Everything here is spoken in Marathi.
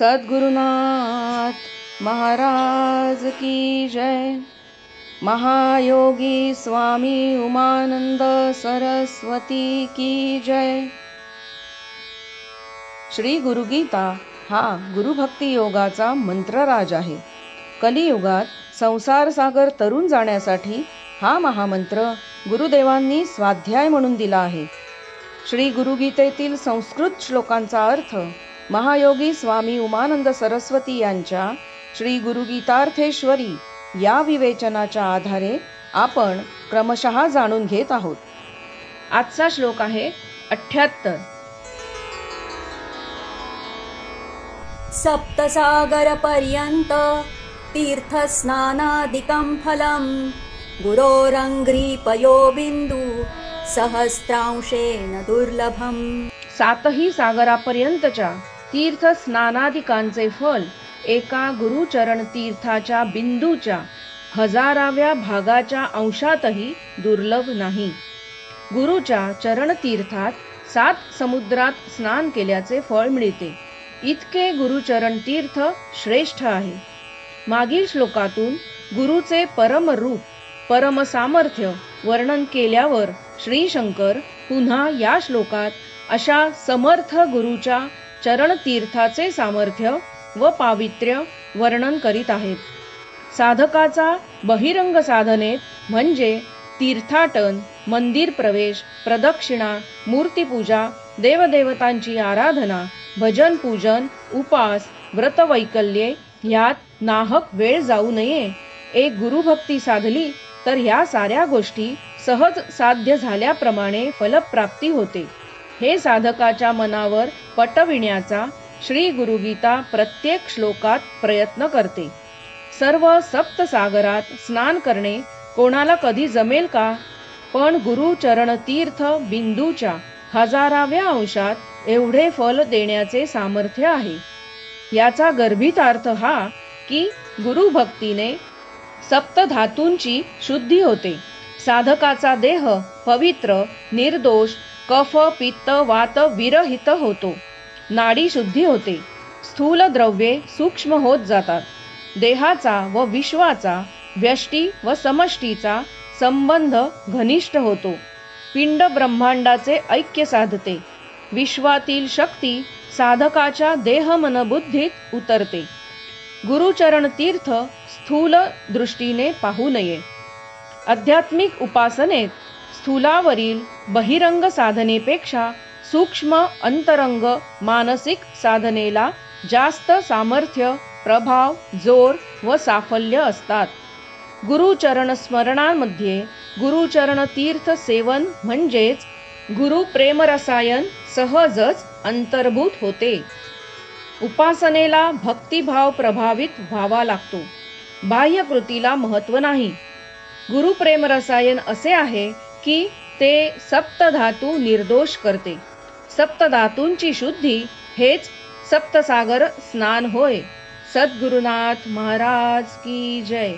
सद्गुरुनाथ महाराज की जय। महायोगी स्वामी उमानंद सरस्वती की जय। श्री गुरुगीता हा गुरुभक्ती योगाचा मंत्रराज आहे. कलियुगात संसार सागर तरुण जाण्यासाठी हा महामंत्र गुरुदेवांनी स्वाध्याय म्हणून दिला आहे. श्री गुरुगीतेतील संस्कृत श्लोकांचा अर्थ महायोगी स्वामी उमानंद सरस्वती यांच्या श्री गुरुगीतार्थेश्वरी या विवेचनाच्या आधारे आपण क्रमशः जाणून घेत आहोत. आजचा श्लोक आहे 78. सप्तसागरपर्यन्त तीर्थस्नानादिकं फलं गुरोरङ्घ्रिपयो बिन्दु सहस्रांशेन दुर्लभम्. सातही सागरापर्यंतच्या तीर्थ स्नानादिकांचे फल एका गुरुचरण तीर्थाच्या बिंदूच्या 1000व्या भागाच्या अंशातही दुर्लभ नाही. गुरुच्या चरण तीर्थात 7 समुद्रात स्नान केल्याचे फळ मिळते. इतके गुरुचरण तीर्थ श्रेष्ठ आहे. मागील श्लोकातून गुरुचे परम रूप परम सामर्थ्य वर्णन केल्यावर श्री शंकर पुन्हा या श्लोकात अशा समर्थ गुरुच्या चरण तीर्थाचे सामर्थ्य व पावित्र्य वर्णन करीत आहेत. साधकाचा बहिरंग साधनेत म्हणजे तीर्थाटन, मंदिर प्रवेश, प्रदक्षिणा, मूर्तीपूजा, देवदेवतांची आराधना, भजन पूजन, उपास, व्रतवैकल्ये ह्यात नाहक वेळ जाऊ नये. एक गुरुभक्ती साधली तर ह्या साऱ्या गोष्टी सहज साध्य झाल्याप्रमाणे फलप्राप्ती होते. हे साधकाच्या मनावर पटविण्याचा श्री गुरुगीता प्रत्येक श्लोकात प्रयत्न करते. सर्व सप्तसागरात स्नान करणे कोणाला कधी जमेल का? पण गुरुचरण तीर्थ बिंदूच्या 1000व्या अंशात एवढे फल देण्याचे सामर्थ्य आहे. याचा गर्भित अर्थ हा की गुरुभक्तीने सप्तधातूंची शुद्धी होते. साधकाचा देह पवित्र, निर्दोष, कफ, पित्त, वात विरहित होतो. नाडी शुद्धी होते. स्थूल द्रव्ये सूक्ष्म होत जातात. देहाचा व विश्वाचा, व्यष्टी व समष्टीचा संबंध घनिष्ठ होतो. पिंड ब्रह्मांडाचे ऐक्य साधते. विश्वातील शक्ती साधकाच्या देहमनबुद्धीत उतरते. गुरुचरण तीर्थ स्थूल दृष्टीने पाहू नये. आध्यात्मिक उपासनेत स्थूलावरील बहिरंग साधनेपेक्षा सूक्ष्म अंतरंग मानसिक साधनेला जास्त सामर्थ्य, प्रभाव, जोर व साफल्य असतात. गुरुचरण स्मरणामध्ये गुरुचरण तीर्थ सेवन म्हणजेच गुरु प्रेमरसायन सहजच अंतर्भूत होते. उपासनेला भक्तिभाव प्रभावित व्हावा लागतो. बाह्य कृतीला महत्त्व नाही. गुरुप्रेमरसायन असे आहे की ते सप्तधातू निर्दोष करते. सप्तधातूंची शुद्धी हेच सप्तसागर स्नान होय. सद्गुरुनाथ महाराज की जय.